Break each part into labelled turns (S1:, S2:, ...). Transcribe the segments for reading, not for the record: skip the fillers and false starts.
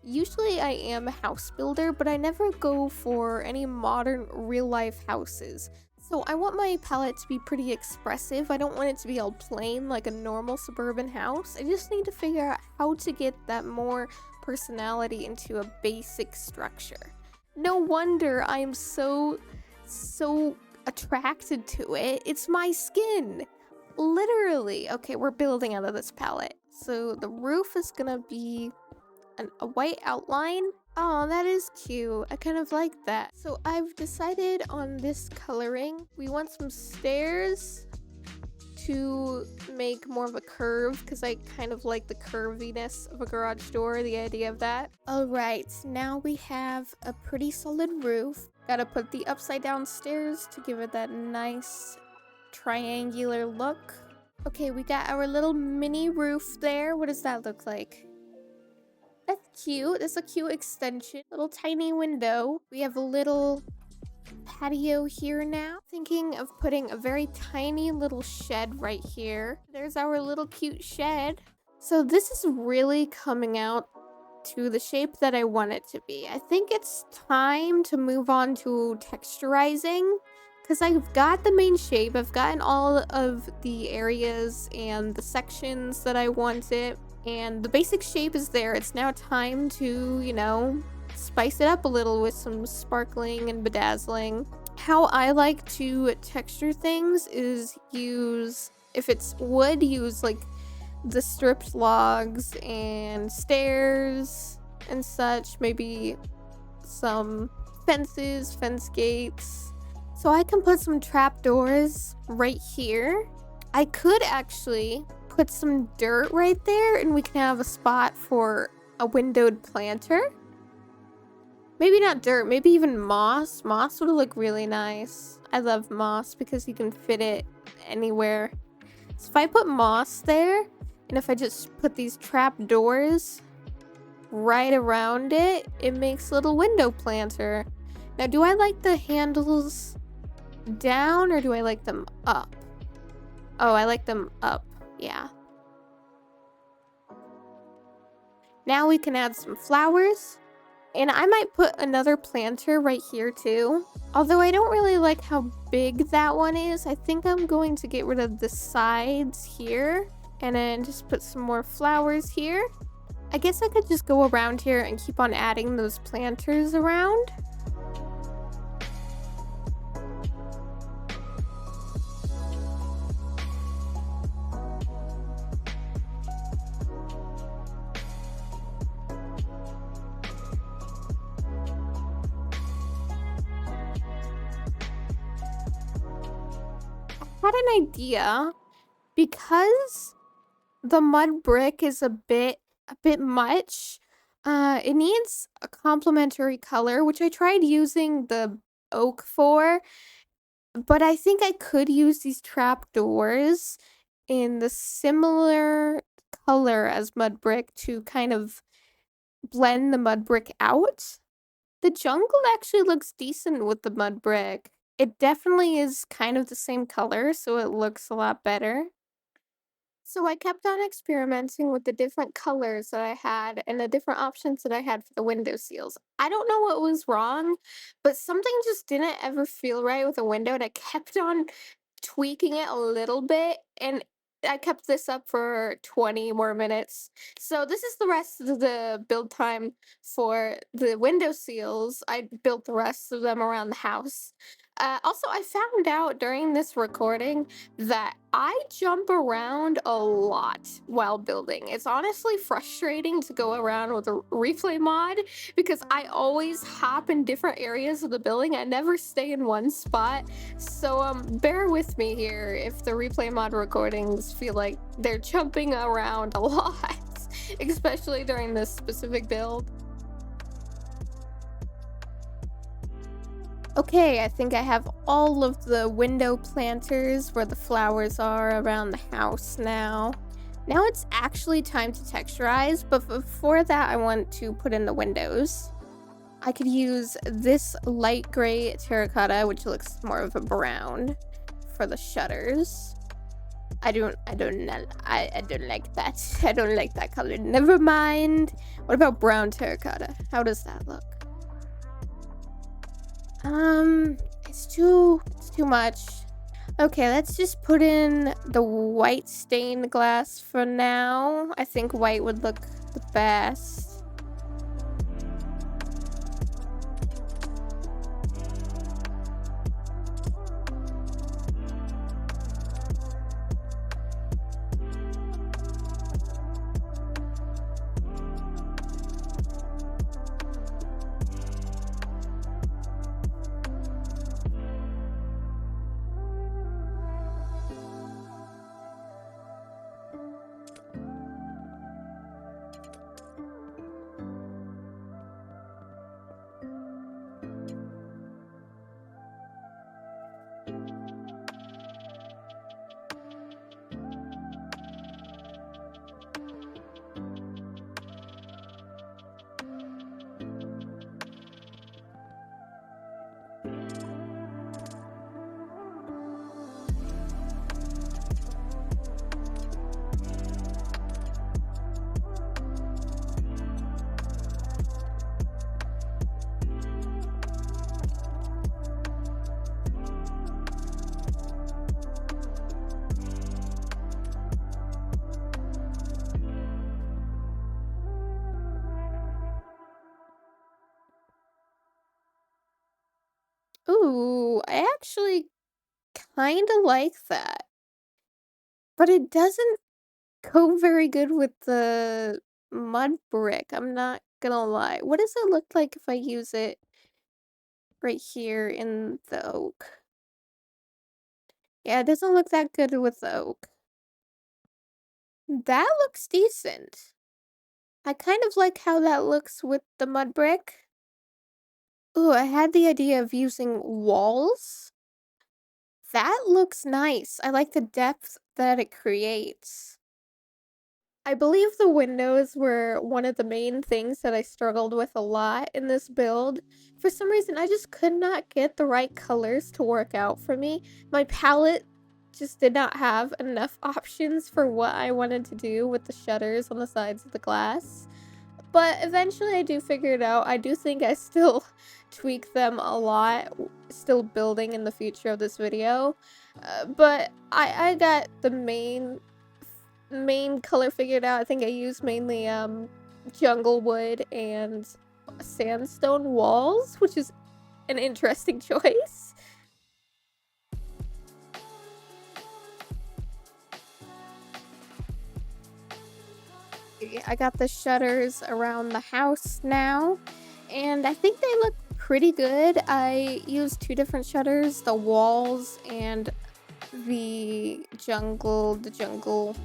S1: Usually I am a house builder, but I never go for any modern real-life houses. So I want my palette to be pretty expressive. I don't want it to be all plain like a normal suburban house. I just need to figure out how to get that more personality into a basic structure. No wonder I'm so attracted to it. It's my skin. Literally. Okay, we're building out of this palette. So the roof is gonna be a white outline. Oh, that is cute. I kind of like that. So I've decided on this coloring. We want some stairs to make more of a curve because I kind of like the curviness of a garage door, the idea of that. All right, now we have a pretty solid roof. Gotta put the upside down stairs to give it that nice triangular look. Okay, we got our little mini roof there. What does that look like? That's cute. That's a cute extension. Little tiny window. We have a little patio here now. Thinking of putting a very tiny little shed right here. There's our little cute shed. So this is really coming out to the shape that I want it to be. I think it's time to move on to texturizing because I've got the main shape. I've gotten all of the areas and the sections that I wanted. And the basic shape is there. It's now time to, you know, spice it up a little with some sparkling and bedazzling. How I like to texture things is use, if it's wood, use like the stripped logs and stairs and such. Maybe some fences, fence gates. So I can put some trapdoors right here. I could actually put some dirt right there and we can have a spot for a windowed planter. Maybe not dirt, maybe even moss. Moss would look really nice. I love moss because you can fit it anywhere. So if I put moss there and if I just put these trap doors right around it, it makes a little window planter. Now, do I like the handles down or do I like them up? Oh, I like them up. Yeah. Now we can add some flowers. And I might put another planter right here too. Although I don't really like how big that one is. I think I'm going to get rid of the sides here. And then just put some more flowers here. I guess I could just go around here and keep on adding those planters around. Had an idea because the mud brick is a bit much. It needs a complementary color, which I tried using the oak for, but I think I could use these trap doors in the similar color as mud brick to kind of blend the mud brick out. The jungle actually looks decent with the mud brick. It definitely is kind of the same color, so it looks a lot better. So I kept on experimenting with the different colors that I had and the different options that I had for the window seals. I don't know what was wrong, but something just didn't ever feel right with the window, and I kept on tweaking it a little bit, and I kept this up for 20 more minutes. So this is the rest of the build time for the window seals. I built the rest of them around the house. Also, I found out during this recording that I jump around a lot while building. It's honestly frustrating to go around with a replay mod because I always hop in different areas of the building. I never stay in one spot. So bear with me here if the replay mod recordings feel like they're jumping around a lot, especially during this specific build. Okay, I think I have all of the window planters where the flowers are around the house now. Now it's actually time to texturize, but before that I want to put in the windows. I could use this light gray terracotta, which looks more of a brown, for the shutters. I don't like that. I don't like that color. Never mind. What about brown terracotta? How does that look? It's too much. Okay, let's just put in the white stained glass for now. I think white would look the best. Ooh, I actually kind of like that. But it doesn't go very good with the mud brick. I'm not gonna lie. What does it look like if I use it right here in the oak? Yeah, it doesn't look that good with the oak. That looks decent. I kind of like how that looks with the mud brick. Ooh, I had the idea of using walls. That looks nice. I like the depth that it creates. I believe the windows were one of the main things that I struggled with a lot in this build. For some reason, I just could not get the right colors to work out for me. My palette just did not have enough options for what I wanted to do with the shutters on the sides of the glass. But eventually I do figure it out. I do think I still tweak them a lot, still building in the future of this video. But I got the main color figured out. I think I used mainly jungle wood and sandstone walls, which is an interesting choice. I got the shutters around the house now, and I think they look pretty good. I used two different shutters, the walls and the jungle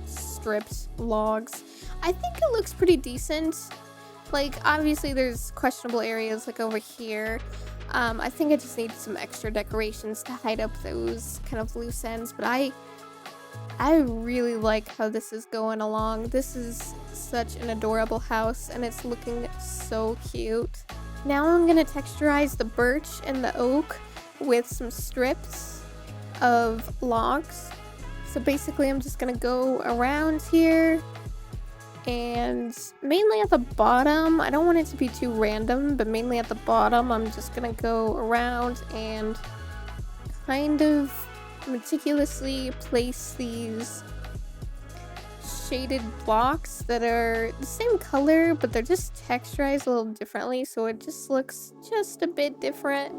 S1: stripped logs. I think it looks pretty decent. Like, obviously there's questionable areas like over here. I think I just need some extra decorations to hide up those kind of loose ends, but I really like how this is going along. This is such an adorable house and it's looking so cute. Now I'm gonna texturize the birch and the oak with some strips of logs. So basically I'm just gonna go around here and mainly at the bottom. I don't want it to be too random, but mainly at the bottom I'm just gonna go around and kind of meticulously place these shaded blocks that are the same color, but they're just texturized a little differently, so it just looks just a bit different.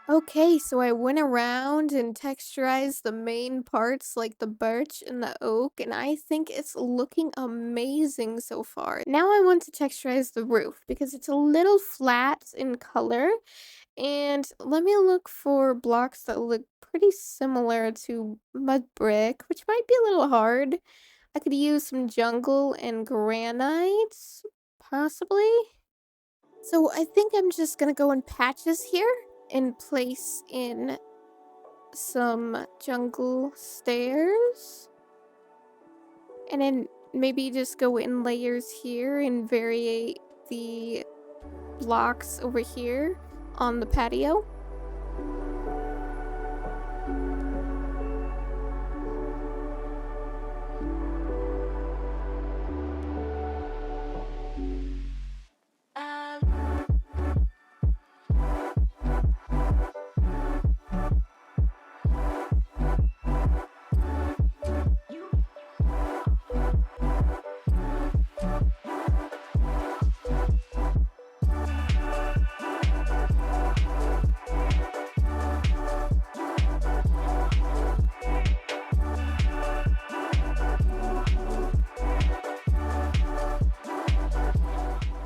S1: Okay, so I went around and texturized the main parts like the birch and the oak, and I think it's looking amazing so far. Now I want to texturize the roof because it's a little flat in color, and let me look for blocks that look pretty similar to mud brick, which might be a little hard. I could use some jungle and granite, possibly. So I think I'm just gonna go in patches here and place in some jungle stairs. And then maybe just go in layers here and variate the blocks over here on the patio.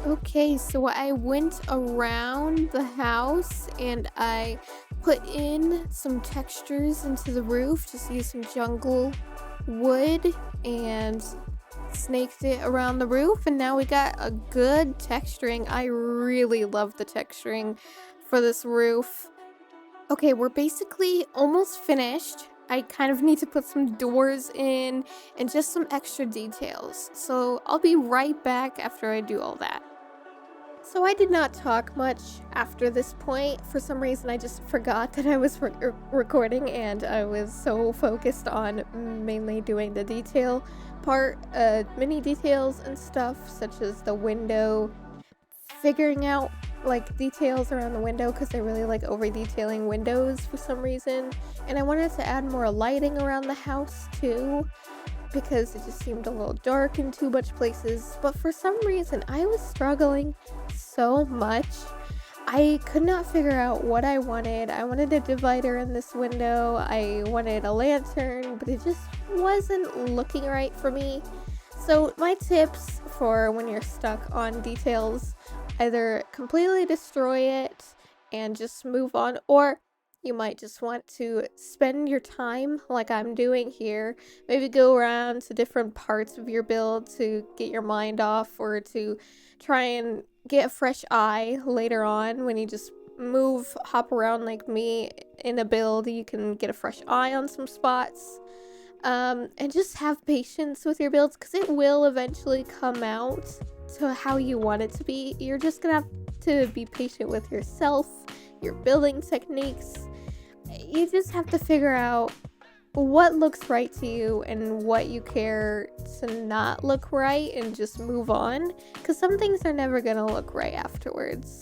S1: Okay, so I went around the house and I put in some textures into the roof, just used some jungle wood and snaked it around the roof, and now we got a good texturing. I really love the texturing for this roof. Okay, we're basically almost finished. I kind of need to put some doors in and just some extra details. So I'll be right back after I do all that. So I did not talk much after this point. For some reason, I just forgot that I was recording and I was so focused on mainly doing the detail part, mini details and stuff, such as the window, figuring out like details around the window because I really like over detailing windows for some reason. And I wanted to add more lighting around the house too because it just seemed a little dark in too much places. But for some reason, I was struggling so much. I could not figure out what I wanted. I wanted a divider in this window. I wanted a lantern, but it just wasn't looking right for me. So my tips for when you're stuck on details, either completely destroy it and just move on, or you might just want to spend your time like I'm doing here. Maybe go around to different parts of your build to get your mind off or to try and get a fresh eye later on when you just hop around like me in a build. You can get a fresh eye on some spots. And just have patience with your builds because it will eventually come out to how you want it to be. You're just gonna have to be patient with yourself, your building techniques. You just have to figure out what looks right to you and what you care to not look right and just move on because some things are never gonna look right afterwards.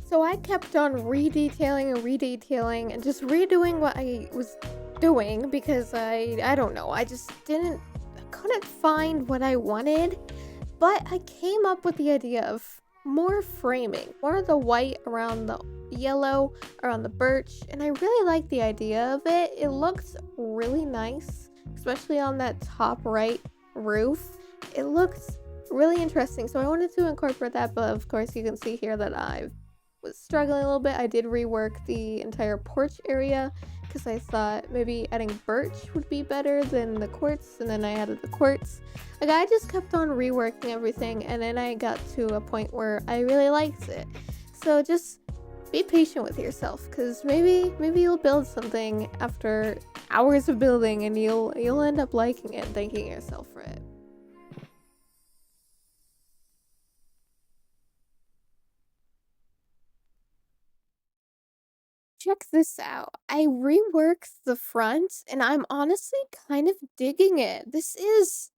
S1: So I kept on redetailing and just redoing what I was doing because I don't know, I just couldn't find what I wanted, but I came up with the idea of more framing, more of the white around the yellow around the birch, and I really like the idea of it. It looks really nice, especially on that top right roof. It looks really interesting, so I wanted to incorporate that, but of course you can see here that I was struggling a little bit. I did rework the entire porch area because I thought maybe adding birch would be better than the quartz, and then I added the quartz. Like, I just kept on reworking everything, and then I got to a point where I really liked it. So just be patient with yourself because maybe you'll build something after hours of building and you'll end up liking it and thanking yourself for it. Check this out. I reworked the front and I'm honestly kind of digging it. This is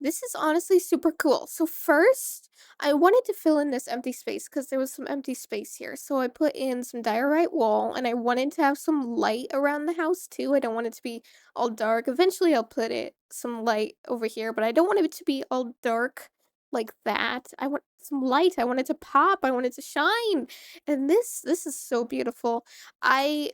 S1: This is honestly super cool. So first, I wanted to fill in this empty space because there was some empty space here. So I put in some diorite wall and I wanted to have some light around the house too. I don't want it to be all dark. Eventually I'll put it some light over here, but I don't want it to be all dark like that. I want some light. I want it to pop. I want it to shine. And this is so beautiful. I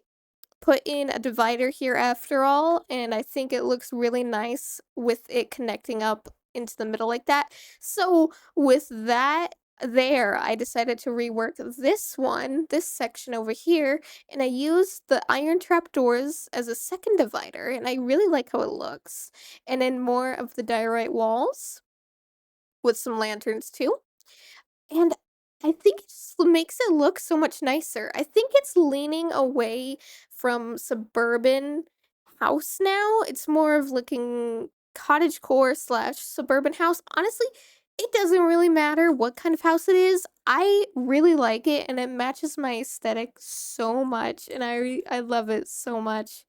S1: put in a divider here after all, and I think it looks really nice with it connecting up into the middle like that. So with that there, I decided to rework this section over here, and I used the iron trap doors as a second divider, and I really like how it looks. And then more of the diorite walls with some lanterns too. And I think it just makes it look so much nicer. I think it's leaning away from suburban house now. It's more of looking cottagecore slash suburban house. Honestly, it doesn't really matter what kind of house it is. I really like it and it matches my aesthetic so much and I love it so much.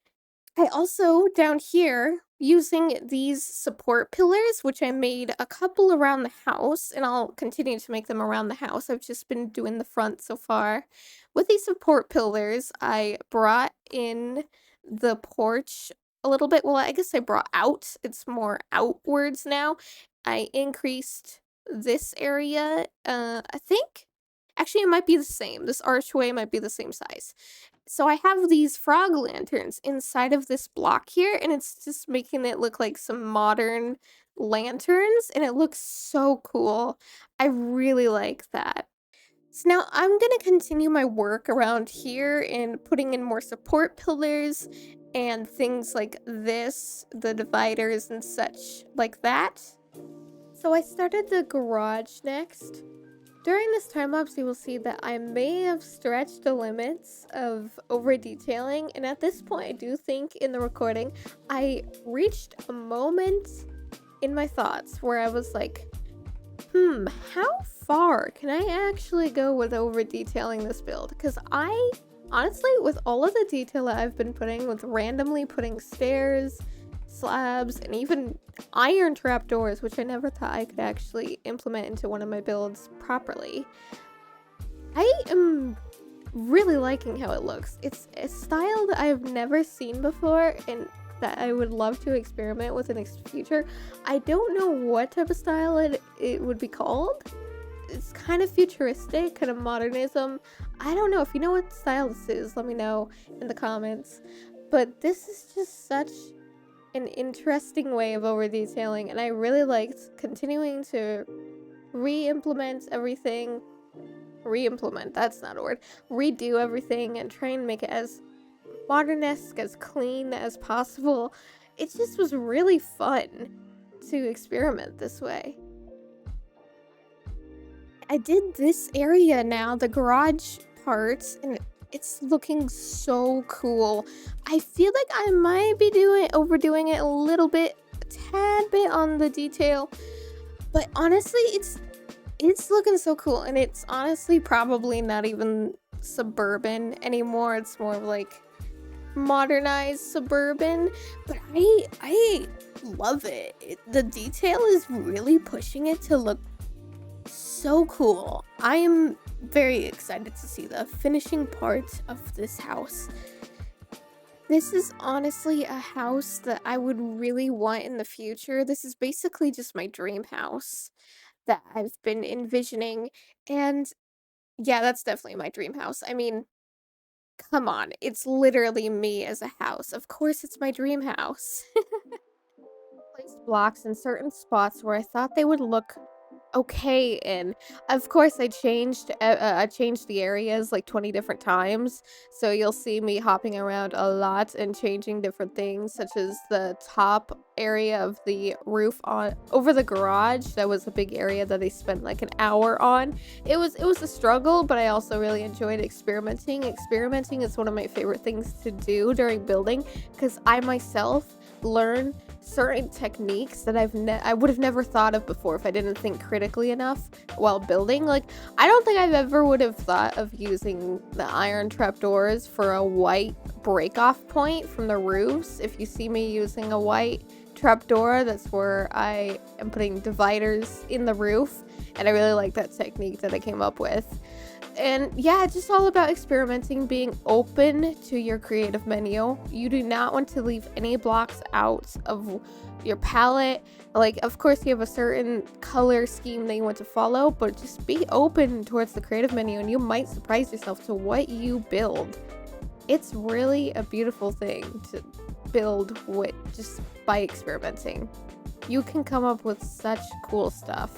S1: I also, down here, using these support pillars, which I made a couple around the house, and I'll continue to make them around the house. I've just been doing the front so far. With these support pillars, I brought in the porch a little bit. Well, I guess I brought out. It's more outwards now. I increased this area. I think actually it might be the same. This archway might be the same size. So I have these frog lanterns inside of this block here, and it's just making it look like some modern lanterns, and it looks so cool. I really like that. So now I'm gonna continue my work around here and putting in more support pillars and things like this, the dividers and such like that. So I started the garage next. During this time lapse, you will see that I may have stretched the limits of over detailing, and at this point, I do think in the recording, I reached a moment in my thoughts where I was like, how far can I actually go with over detailing this build? Because I, honestly, with all of the detail that I've been putting, with randomly putting stairs, slabs, and even iron trapdoors, which I never thought I could actually implement into one of my builds properly. I am really liking how it looks. It's a style that I've never seen before and that I would love to experiment with in the future. I don't know what type of style it would be called. It's kind of futuristic, kind of modernism. I don't know. If you know what style this is, let me know in the comments. But this is just such an interesting way of over detailing, and I really liked continuing to re-implement everything. Re-implement, that's not a word. Redo everything and try and make it as modern-esque, as clean as possible. It just was really fun to experiment this way. I did this area now, the garage parts, and it's looking so cool. I feel like I might be overdoing it a little bit, a tad bit on the detail, but honestly, it's looking so cool, and it's honestly probably not even suburban anymore. It's more of like modernized suburban, but I love it. The detail is really pushing it to look so cool. I am very excited to see the finishing part of this house. This is honestly a house that I would really want in the future. This is basically just my dream house that I've been envisioning. And yeah, that's definitely my dream house. I mean, come on, it's literally me as a house. Of course, it's my dream house. Placed blocks in certain spots where I thought they would look okay, and of course I changed the areas like 20 different times, so you'll see me hopping around a lot and changing different things, such as the top area of the roof on over the garage. That was a big area that I spent like an hour on. It was a struggle, but I also really enjoyed experimenting is one of my favorite things to do during building, because I myself learn certain techniques that I would have never thought of before if I didn't think critically enough while building. Like, I don't think I've ever would have thought of using the iron trapdoors for a white break off point from the roofs. If you see me using a white trapdoor. That's where I am putting dividers in the roof, and I really like that technique that I came up with. And yeah, it's just all about experimenting, being open to your creative menu. You do not want to leave any blocks out of your palette. Like, of course, you have a certain color scheme that you want to follow, but just be open towards the creative menu and you might surprise yourself to what you build. It's really a beautiful thing to build with just by experimenting. You can come up with such cool stuff.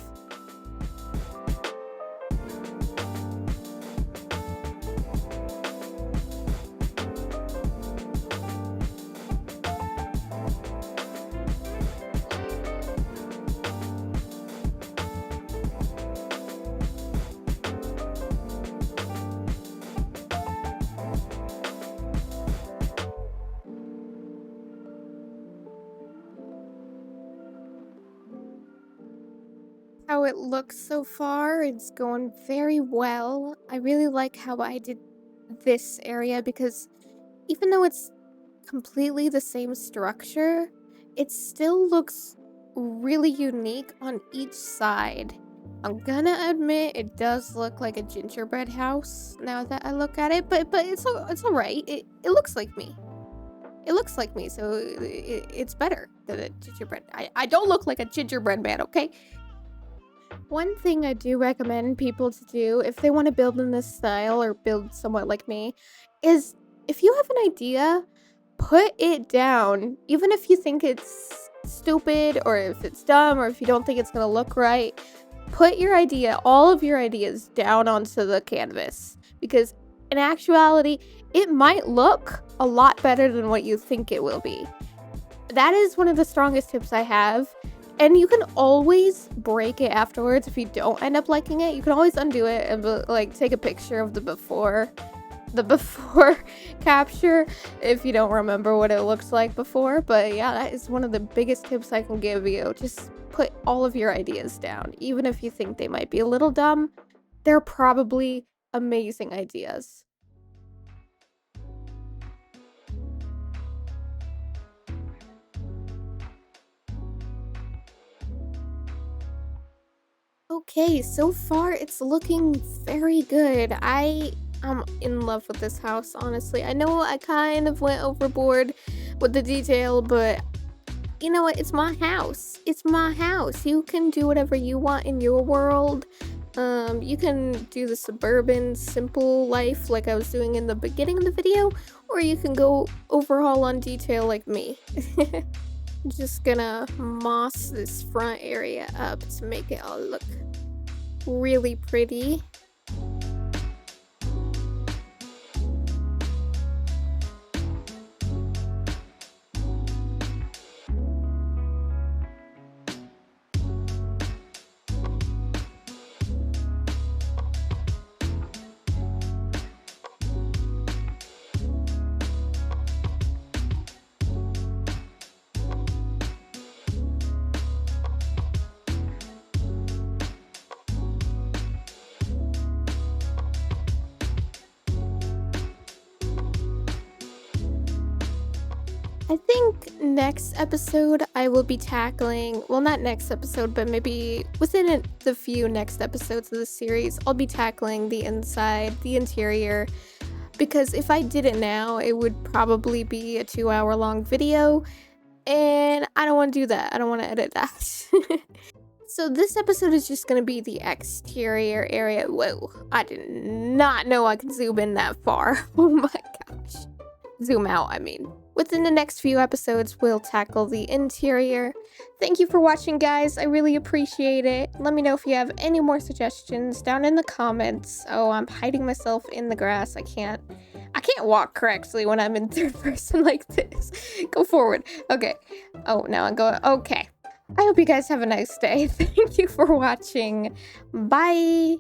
S1: How it looks so far, it's going very well. I really like how I did this area because even though it's completely the same structure, it still looks really unique on each side. I'm gonna admit it does look like a gingerbread house now that I look at it, but it's all right. It looks like me. It looks like me, so it's better than a gingerbread. I don't look like a gingerbread man, okay? One thing I do recommend people to do if they want to build in this style or build somewhat like me is if you have an idea, put it down. Even if you think it's stupid or if it's dumb or if you don't think it's going to look right, put your idea, all of your ideas down onto the canvas because in actuality, it might look a lot better than what you think it will be. That is one of the strongest tips I have. And you can always break it afterwards if you don't end up liking it. You can always undo it and like take a picture of the before capture if you don't remember what it looks like before. But yeah, that is one of the biggest tips I can give you. Just put all of your ideas down. Even if you think they might be a little dumb, they're probably amazing ideas. Okay, so far it's looking very good. I am in love with this house, honestly. I know I kind of went overboard with the detail, but you know what? It's my house. It's my house. You can do whatever you want in your world. You can do the suburban, simple life like I was doing in the beginning of the video, or you can go overhaul on detail like me. Just gonna moss this front area up to make it all look really pretty. I think next episode I will be tackling, well, not next episode, but maybe within the few next episodes of the series, I'll be tackling the inside, the interior, because if I did it now, it would probably be a 2-hour long video, and I don't want to do that. I don't want to edit that. So this episode is just going to be the exterior area. Whoa, I did not know I could zoom in that far. Oh my gosh. Zoom out, I mean. Within the next few episodes, we'll tackle the interior. Thank you for watching, guys. I really appreciate it. Let me know if you have any more suggestions down in the comments. Oh, I'm hiding myself in the grass. I can't walk correctly when I'm in third person like this. Go forward. Okay. Oh, now I'm going. Okay. I hope you guys have a nice day. Thank you for watching. Bye.